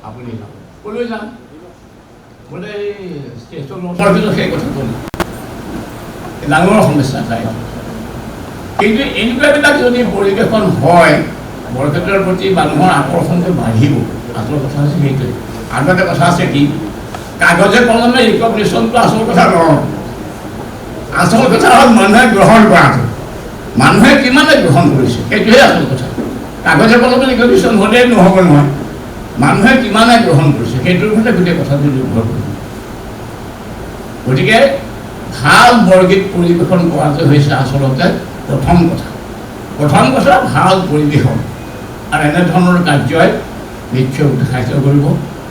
আপুনি যাওক ক'লৈ যাম বোলে ষ্টেচনৰ ভিতৰত সেই কথাটো ডাঙৰ সমস্যা চাই কিন্তু এনেকুৱাবিলাক যদি পৰিৱেশন হয় বৰক্ষেত্ৰৰ প্ৰতি মানুহৰ আকৰ্ষণটো বাঢ়িব আচল কথা হৈছে সেইটোৱে আৰু এটা কথা আছে কি কাগজে কলমে ৰিকগনিশ্যনটো আচল কথা নহয় আচল কথা হ'ল মানুহে গ্ৰহণ কৰাটো মানুহে কিমানে গ্ৰহণ কৰিছে সেইটোহে আচল কথা কাগজে কলমে ৰিকগনিশ্যন হ'লেই নহ'ব নহয় মানুহে কিমানে গ্ৰহণ কৰিছে সেইটোৰ ওপৰতে গোটেই কথাটো নিৰ্ভৰ কৰিব গতিকে ভাল বৰগীত পৰিৱেশন কৰাটো হৈছে আচলতে প্ৰথম কথা ভাল পৰিৱেশন আৰু এনেধৰণৰ কাৰ্যই নিশ্চয় উৎসাহিত কৰিব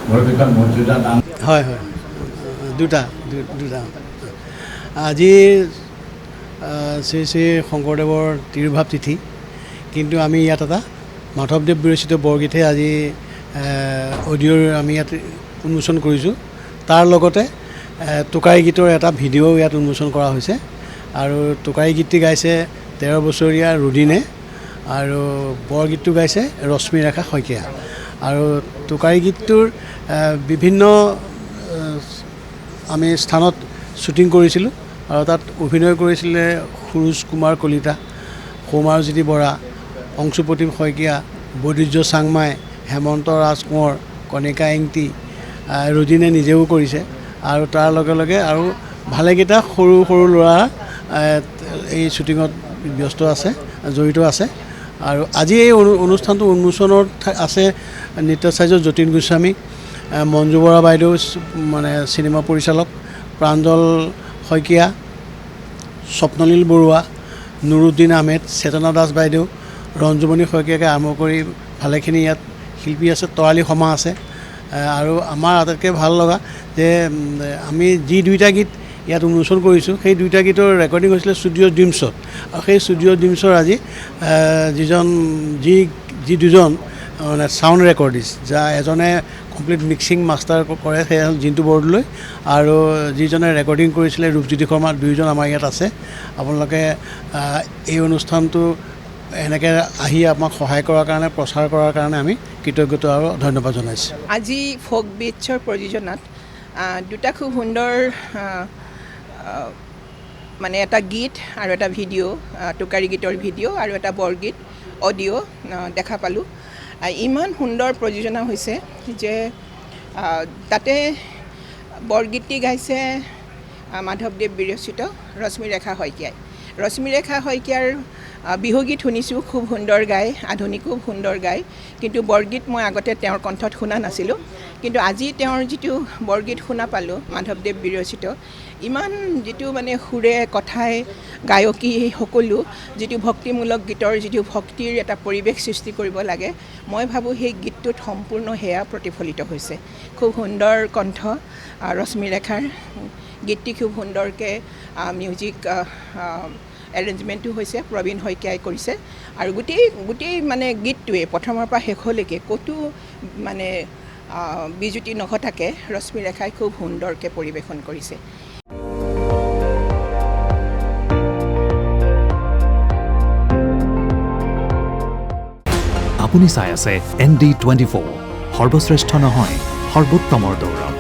বৰগীতৰ মৰ্যাদা দান হয় দুটা আজি শ্ৰী শ্ৰী শংকৰদেৱৰ তিৰুভাৱ তিথি কিন্তু আমি ইয়াত এটা মাধৱদেৱ বিৰচিত বৰগীতহে আজি অডিঅ'ৰ আমি ইয়াত উন্মোচন কৰিছোঁ তাৰ লগতে টোকাৰী গীতৰ এটা ভিডিঅ' ইয়াত উন্মোচন কৰা হৈছে আৰু টোকাৰী গীতটি গাইছে 13 বছৰীয়া ৰুদিনে আৰু বৰগীতটো গাইছে ৰশ্মিৰেখা শইকীয়া আৰু টোকাৰী গীতটোৰ বিভিন্ন আমি স্থানত শ্বুটিং কৰিছিলোঁ আৰু তাত অভিনয় কৰিছিলে সুৰুজ কুমাৰ কলিতা সৌমাৰজ্যোতি বৰা অংশুপ্ৰতিম শইকীয়া বৈদুৰ্য চাংমাই হেমন্ত ৰাজ কোঁৱৰ কণিকা এংটি ৰুদিনে নিজেও কৰিছে আৰু তাৰ লগে লগে আৰু ভালেকেইটা সৰু সৰু ল'ৰা এই শ্বুটিঙত ব্যস্ত আছে জড়িত আছে আৰু আজি এই অনুষ্ঠানটো উন্মোচনত আছে নৃত্যাচাৰ্য যতীন গোস্বামী মঞ্জু বৰা বাইদেউ মানে চিনেমা পৰিচালক প্ৰাঞ্জল শইকীয়া স্বপ্নলীল বৰুৱা নুৰুদ্দিন আহমেদ চেতনা দাস বাইদেউ ৰঞ্জুমণি শইকীয়াকে আৰম্ভ কৰি ভালেখিনি ইয়াত শিল্পী আছে তৰালি শৰ্মা আছে আৰু আমাৰ আটাইতকৈ ভাল লগা যে আমি যি দুইটা গীত ইয়াত উন্মোচন কৰিছোঁ সেই দুইটা গীতৰ ৰেকৰ্ডিং হৈছিলে ষ্টুডিঅ' ড্ৰিমছত আৰু সেই ষ্টুডিঅ' ড্ৰিমছৰ আজি যি দুজন মানে ছাউণ্ড ৰেকৰ্ডিষ্ট এজনে কমপ্লিট মিক্সিং মাষ্টাৰ কৰে সেই হ'ল জিন্তু বৰদলৈ আৰু যিজনে ৰেকৰ্ডিং কৰিছিলে ৰূপজ্যোতি শৰ্মা দুয়োজন আমাৰ ইয়াত আছে আপোনালোকে এই অনুষ্ঠানটো এনেকৈ আহি আমাক সহায় কৰাৰ কাৰণে প্ৰচাৰ কৰাৰ কাৰণে আমি কৃতজ্ঞতা আৰু ধন্যবাদ জনাইছোঁ আজি ফ'ক বিটছৰ প্ৰযোজনাত দুটা খুব সুন্দৰ মানে এটা গীত আৰু এটা ভিডিঅ' টোকাৰী গীতৰ ভিডিঅ' আৰু এটা বৰগীত অডিঅ' দেখা পালোঁ ইমান সুন্দৰ প্ৰযোজনা হৈছে যে তাতে বৰগীতটি গাইছে মাধৱদেৱ বিৰচিত ৰশ্মিৰেখা শইকীয়াৰ বিহুগীত শুনিছোঁ খুব সুন্দৰ গায় আধুনিকো সুন্দৰ গায় কিন্তু বৰগীত মই আগতে তেওঁৰ কণ্ঠত শুনা নাছিলোঁ কিন্তু আজি তেওঁৰ যিটো বৰগীত শুনা পালোঁ মাধৱদেৱ বিৰচিত ইমান যিটো মানে সুৰে কথাই গায়কী সকলো যিটো ভক্তিমূলক গীতৰ যিটো ভক্তিৰ এটা পৰিৱেশ সৃষ্টি কৰিব লাগে মই ভাবোঁ সেই গীতটোত সম্পূৰ্ণ সেয়া প্ৰতিফলিত হৈছে খুব সুন্দৰ কণ্ঠ ৰশ্মিৰেখাৰ গীতটি খুব সুন্দৰকৈ মিউজিক এৰেঞ্জমেণ্টটো হৈছে প্ৰবীণ শইকীয়াই কৰিছে আৰু গোটেই মানে গীতটোৱে প্ৰথমৰ পৰা শেষলৈকে ক'তো মানে বিজুতি নঘটাকৈ ৰশ্মিৰেখাই খুব সুন্দৰকৈ পৰিৱেশন কৰিছে আপুনি চাই আছে ND24 সৰ্বশ্ৰেষ্ঠ নহয় সৰ্বোত্তমৰ দৌৰ